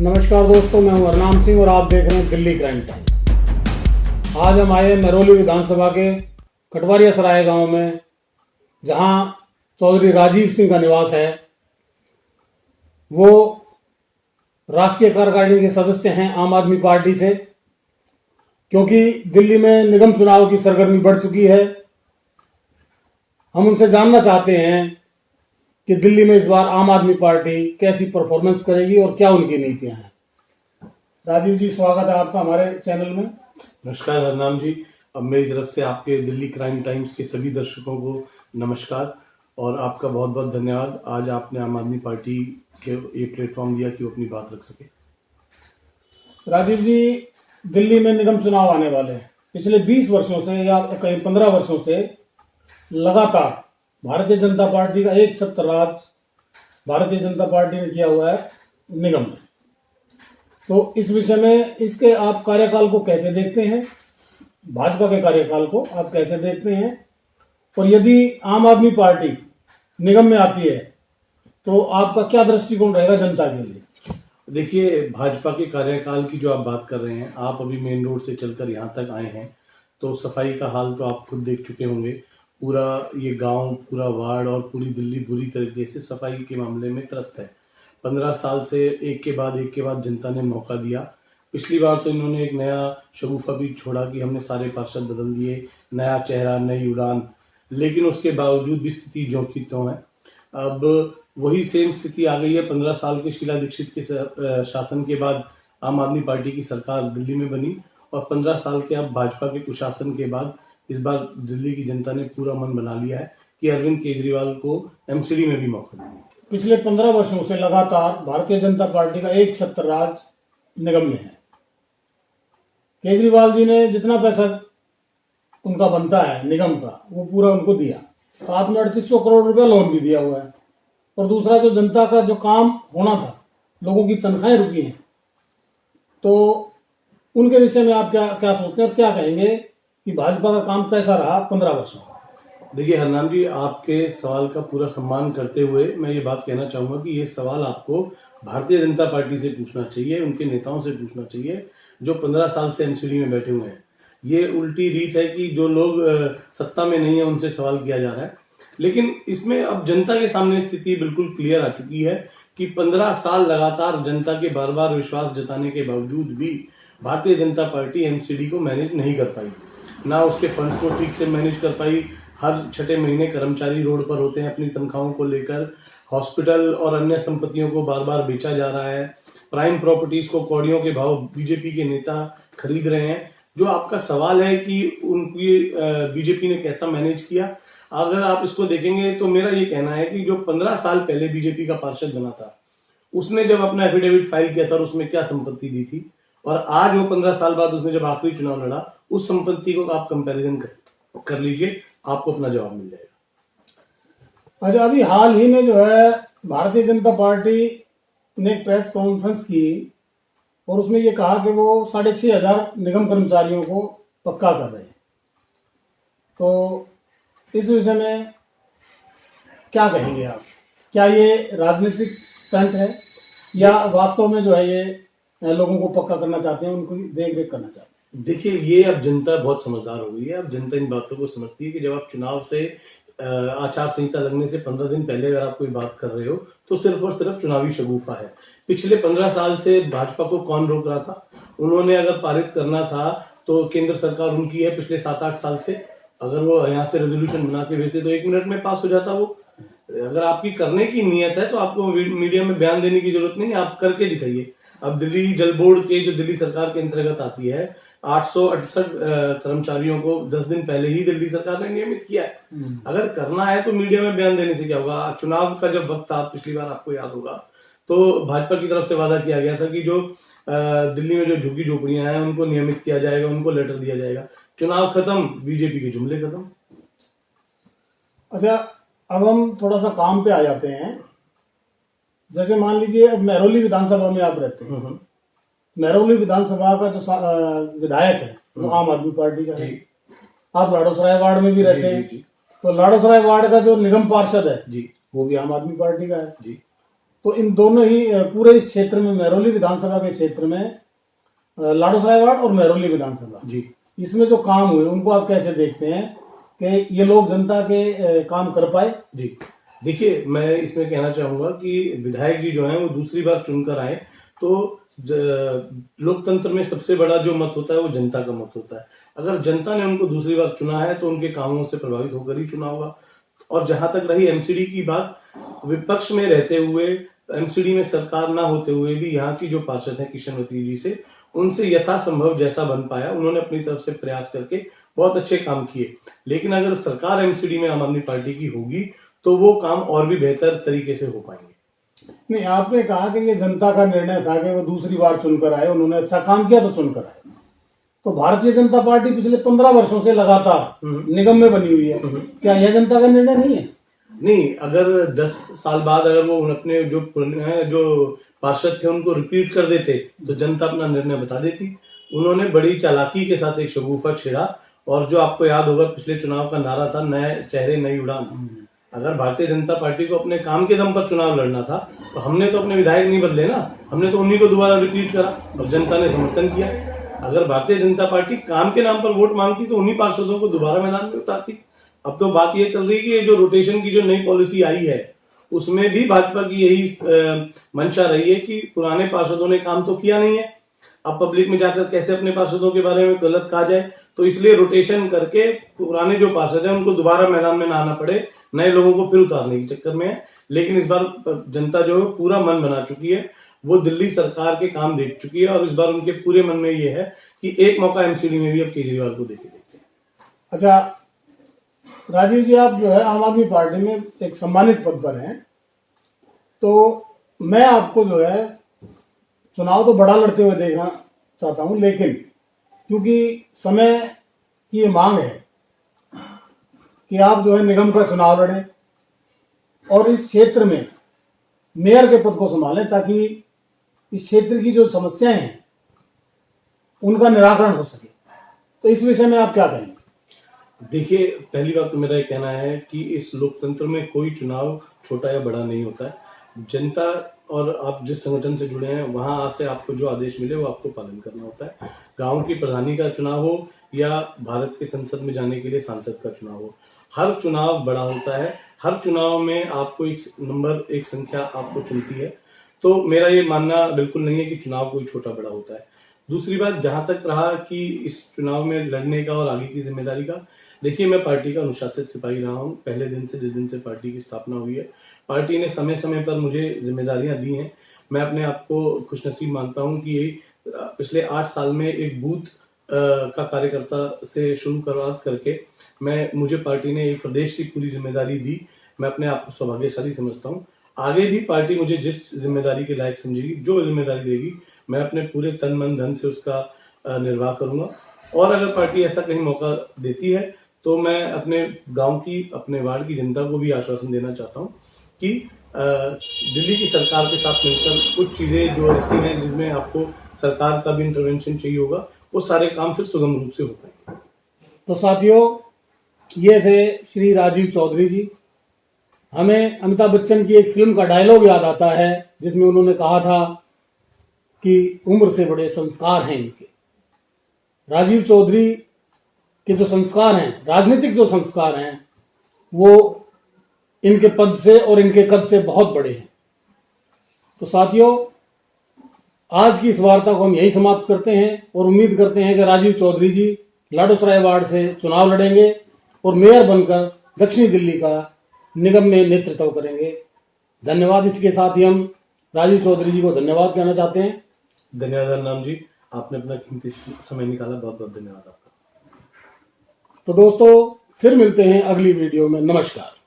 नमस्कार दोस्तों, मैं हूं हरनाम सिंह और आप देख रहे हैं दिल्ली क्राइम टाइम्स। आज हम आए महरौली विधानसभा के कटवारिया सराय गांव में, जहां चौधरी राजीव सिंह का निवास है। वो राष्ट्रीय कार्यकारिणी के सदस्य हैं आम आदमी पार्टी से। क्योंकि दिल्ली में निगम चुनाव की सरगर्मी बढ़ चुकी है, हम उनसे जानना चाहते हैं कि दिल्ली में इस बार आम आदमी पार्टी कैसी परफॉर्मेंस करेगी और क्या उनकी नीतियां हैं। राजीव जी, स्वागत है आपका हमारे चैनल में। नमस्कार हरनाम जी। अब मेरी तरफ से आपके दिल्ली क्राइम टाइम्स के सभी दर्शकों को नमस्कार और आपका बहुत बहुत धन्यवाद। आज आपने आम आदमी पार्टी के ये प्लेटफॉर्म दिया कि वो अपनी बात रख सके। राजीव जी, दिल्ली में निगम चुनाव आने वाले हैं। पिछले 20 वर्षों से या कहीं 15 वर्षों से लगातार भारतीय जनता पार्टी का एक छत्र राज भारतीय जनता पार्टी ने किया हुआ है निगम में। तो इस विषय में इसके आप कार्यकाल को कैसे देखते हैं, भाजपा के कार्यकाल को आप कैसे देखते हैं, और यदि आम आदमी पार्टी निगम में आती है तो आपका क्या दृष्टिकोण रहेगा जनता के लिए? देखिए, भाजपा के कार्यकाल की जो आप बात कर रहे हैं, आप अभी मेन रोड से चलकर यहाँ तक आए हैं तो सफाई का हाल तो आप खुद देख चुके होंगे। पूरा ये गांव, पूरा वार्ड और पूरी दिल्ली बुरी तरीके से सफाई के मामले में त्रस्त है। 15 साल से एक के बाद जनता ने मौका दिया। पिछली बार तो इन्होंने एक नया शगुफा भी छोड़ा कि हमने सारे पार्षद बदल दिए, नया चेहरा, नई उड़ान, लेकिन उसके बावजूद भी स्थिति ज्यों की त्यों है। अब वही सेम स्थिति आ गई है। 15 साल के शीला दीक्षित के शासन के बाद आम आदमी पार्टी की सरकार दिल्ली में बनी और 15 साल के अब भाजपा के कुशासन के बाद इस बार दिल्ली की जनता ने पूरा मन बना लिया है कि अरविंद केजरीवाल को एमसीडी में भी मौका देंगे। पिछले 15 वर्षों से लगातार भारतीय जनता पार्टी का एक छत्र राज निगम में है। केजरीवाल जी ने जितना पैसा उनका बनता है निगम का, वो पूरा उनको दिया। साथ में 3800 करोड़ रुपया लोन भी दिया हुआ है। और दूसरा, जो जनता का जो काम होना था, लोगों की तनख्वाहें रुकी हैं, तो उनके विषय में आप क्या सोचते हैं और क्या कहेंगे कि भाजपा का काम कैसा रहा 15 वर्षों? देखिए हरनाम जी, आपके सवाल का पूरा सम्मान करते हुए मैं ये बात कहना चाहूंगा कि ये सवाल आपको भारतीय जनता पार्टी से पूछना चाहिए, उनके नेताओं से पूछना चाहिए जो 15 साल से एमसीडी में बैठे हुए हैं। ये उल्टी रीत है कि जो लोग सत्ता में नहीं है उनसे सवाल किया जा रहा है। लेकिन इसमें अब जनता के सामने स्थिति बिल्कुल क्लियर आ चुकी है कि 15 साल लगातार जनता के बार बार विश्वास जताने के बावजूद भी भारतीय जनता पार्टी एमसीडी को मैनेज नहीं कर पाई, ना उसके फंड्स को ठीक से मैनेज कर पाई। हर छठे महीने कर्मचारी रोड पर होते हैं अपनी तनख्वाहों को लेकर। हॉस्पिटल और अन्य संपत्तियों को बार बार बेचा जा रहा है। प्राइम प्रॉपर्टीज को कौड़ियों के भाव बीजेपी के नेता खरीद रहे हैं। जो आपका सवाल है कि उनकी बीजेपी ने कैसा मैनेज किया, अगर आप इसको देखेंगे तो मेरा ये कहना है कि जो 15 साल पहले बीजेपी का पार्षद बना था, उसने जब अपना एफिडेविट फाइल किया था और उसमें क्या संपत्ति दी थी, और आज वो 15 साल बाद उसने जब आखिरी चुनाव लड़ा, उस संपत्ति को आप कंपैरिजन कर लीजिए, आपको अपना जवाब मिल जाएगा। अच्छा, अभी हाल ही में जो है भारतीय जनता पार्टी ने एक प्रेस कॉन्फ्रेंस की और उसमें ये कहा कि वो 6,500 निगम कर्मचारियों को पक्का कर रहे हैं। तो इस विषय में क्या कहेंगे आप? क्या ये राजनीतिक स्टंट है या वास्तव में जो है ये लोगों को पक्का करना चाहते हैं, उनको देख रेख करना चाहते हैं? देखिए, ये अब जनता बहुत समझदार हो गई है। अब जनता इन बातों को समझती है कि जब आप चुनाव से आचार संहिता लगने से 15 दिन पहले अगर आप कोई बात कर रहे हो तो सिर्फ और सिर्फ चुनावी शगुफा है। पिछले 15 साल से भाजपा को कौन रोक रहा था? उन्होंने अगर पारित करना था तो केंद्र सरकार उनकी है पिछले 7-8 साल से। अगर वो यहाँ से रेजोल्यूशन बना के भेजते तो 1 मिनट में पास हो जाता वो। अगर आपकी करने की नीयत है तो आपको मीडिया में बयान देने की जरूरत नहीं, आप करके दिखाइए। अब दिल्ली जल बोर्ड के, जो दिल्ली सरकार के अंतर्गत आती है, 868 कर्मचारियों को 10 दिन पहले ही दिल्ली सरकार ने नियमित किया है। अगर करना है तो मीडिया में बयान देने से क्या होगा? चुनाव का जब वक्त था, पिछली बार आपको याद होगा, तो भाजपा की तरफ से वादा किया गया था कि जो दिल्ली में जो झुग्गी झोपड़ियां हैं उनको नियमित किया जाएगा, उनको लेटर दिया जाएगा। चुनाव खत्म, बीजेपी के जुमले खत्म। अच्छा, अब हम थोड़ा सा काम पे आ जाते हैं। जैसे मान लीजिए अब महरौली विधानसभा में आप रहते हैं। महरौली विधानसभा का जो विधायक है वो आम आदमी पार्टी का है। आप लाड़ोसराय वार्ड में भी रहते हैं, तो लाड़ोसराय वार्ड का जो निगम पार्षद है वो भी आम आदमी पार्टी का है। तो इन दोनों ही पूरे इस क्षेत्र में, महरौली विधानसभा के क्षेत्र में, लाडोसराय वार्ड और महरौली विधानसभा जी, इसमें जो काम हुए उनको आप कैसे देखते हैं कि ये लोग जनता के काम कर पाए? जी, देखिए मैं इसमें कहना चाहूंगा कि विधायक जी जो हैं वो दूसरी बार चुनकर आए तो लोकतंत्र में सबसे बड़ा जो मत होता है वो जनता का मत होता है। अगर जनता ने उनको दूसरी बार चुना है तो उनके कामों से प्रभावित होकर ही चुना होगा। और जहां तक रही एमसीडी की बात, विपक्ष में रहते हुए, एमसीडी में सरकार ना होते हुए भी यहाँ की जो पार्षद है किशनवती जी से, उनसे यथासंभव जैसा बन पाया उन्होंने अपनी तरफ से प्रयास करके बहुत अच्छे काम किए। लेकिन अगर सरकार एमसीडी में आम आदमी पार्टी की होगी तो वो काम और भी बेहतर तरीके से हो पाएंगे। नहीं, आपने कहा कि ये जनता का निर्णय था कि वो दूसरी बार चुनकर आए, उन्होंने अच्छा काम किया तो चुनकर आए। तो भारतीय जनता पार्टी पिछले 15 वर्षों से लगातार निगम में बनी हुई है, क्या यह जनता का निर्णय नहीं है? नहीं, अगर 10 साल बाद अगर वो अपने जो पार्षद थे उनको रिपीट कर देते तो जनता अपना निर्णय बता देती। उन्होंने बड़ी चालाकी के साथ एक शगुफा छेड़ा, और जो आपको याद होगा पिछले चुनाव का नारा था, नए चेहरे नई उड़ान। अगर भारतीय जनता पार्टी को अपने काम के दम पर चुनाव लड़ना था तो हमने तो अपने विधायक नहीं बदले ना, हमने तो उन्हीं को दोबारा रिपीट करा और जनता ने समर्थन किया। अगर भारतीय जनता पार्टी काम के नाम पर वोट मांगती तो उन्हीं पार्षदों को दोबारा मैदान में उतारती। अब तो बात ये चल रही है कि ये जो रोटेशन की जो नई पॉलिसी आई है उसमें भी भाजपा की यही मंशा रही है कि पुराने पार्षदों ने काम तो किया नहीं है, अब पब्लिक में जाकर कैसे अपने पार्षदों के बारे में गलत कहा जाए, तो इसलिए रोटेशन करके पुराने जो पार्षद हैं उनको दोबारा मैदान में ना आना पड़े, नए लोगों को फिर उतारने के चक्कर में है। लेकिन इस बार जनता जो है पूरा मन बना चुकी है, वो दिल्ली सरकार के काम देख चुकी है, और इस बार उनके पूरे मन में ये है कि एक मौका एमसीडी में भी अब केजरीवाल को देखे देखते हैं। अच्छा राजीव जी, आप जो है आम आदमी पार्टी में एक सम्मानित पद पर हैं, तो मैं आपको जो है चुनाव तो बड़ा लड़ते हुए देखना चाहता हूं, लेकिन क्योंकि समय की ये मांग है कि आप जो है निगम का चुनाव लड़ें और इस क्षेत्र में मेयर के पद को संभालें, ताकि इस क्षेत्र की जो समस्याएं हैं उनका निराकरण हो सके। तो इस विषय में आप क्या कहेंगे? देखिए, पहली बात तो मेरा ये कहना है कि इस लोकतंत्र में कोई चुनाव छोटा या बड़ा नहीं होता है। जनता और आप जिस संगठन से जुड़े हैं वहां से आपको जो आदेश मिले वो आपको पालन करना होता है। गांव की प्रधानी का चुनाव हो या भारत के संसद में जाने के लिए सांसद का चुनाव हो, हर चुनाव बड़ा होता है। हर चुनाव में आपको एक नंबर, एक संख्या आपको चुनती है। तो मेरा ये मानना बिल्कुल नहीं है कि चुनाव कोई छोटा बड़ा होता है। दूसरी बात, जहां तक रहा कि इस चुनाव में लड़ने का और आगे की जिम्मेदारी का, देखिए मैं पार्टी का अनुशासित सिपाही रहा हूं पहले दिन से, जिस दिन से पार्टी की स्थापना हुई है। पार्टी ने समय समय पर मुझे जिम्मेदारियां दी हैं। मैं अपने आप को खुशनसीब मानता हूं कि यही पिछले 8 साल में एक बूथ का कार्यकर्ता से शुरुआत करके मुझे पार्टी ने एक प्रदेश की पूरी जिम्मेदारी दी। मैं अपने आप को सौभाग्यशाली समझता हूं। आगे भी पार्टी मुझे जिस जिम्मेदारी के लायक समझेगी, जो जिम्मेदारी देगी, मैं अपने पूरे तन मन धन से उसका निर्वाह करूंगा। और अगर पार्टी ऐसा कहीं मौका देती है तो मैं अपने गांव की, अपने वार्ड की जनता को भी आश्वासन देना चाहता हूं कि दिल्ली की सरकार के साथ मिलकर कुछ चीजें जो ऐसी हैं जिसमें आपको सरकार का भी इंटरवेंशन चाहिए होगा, वो सारे काम फिर सुगम रूप से हो पाएंगे। तो साथियों, ये थे श्री राजीव चौधरी जी। हमें अमिताभ बच्चन की एक फिल्म का डायलॉग याद आता है जिसमें उन्होंने कहा था कि उम्र से बड़े संस्कार हैं इनके। राजीव चौधरी के जो संस्कार हैं, राजनीतिक जो संस्कार हैं, वो इनके पद से और इनके कद से बहुत बड़े हैं। तो साथियों, आज की इस वार्ता को हम यही समाप्त करते हैं और उम्मीद करते हैं कि राजीव चौधरी जी लाडोसराय वार्ड से चुनाव लड़ेंगे और मेयर बनकर दक्षिणी दिल्ली का निगम में नेतृत्व करेंगे। धन्यवाद। इसके साथ ही हम राजीव चौधरी जी को धन्यवाद कहना चाहते हैं। धन्यवाद अर्नाम जी, आपने अपना कीमती समय निकाला, बहुत बहुत धन्यवाद आपका। तो दोस्तों, फिर मिलते हैं अगली वीडियो में। नमस्कार।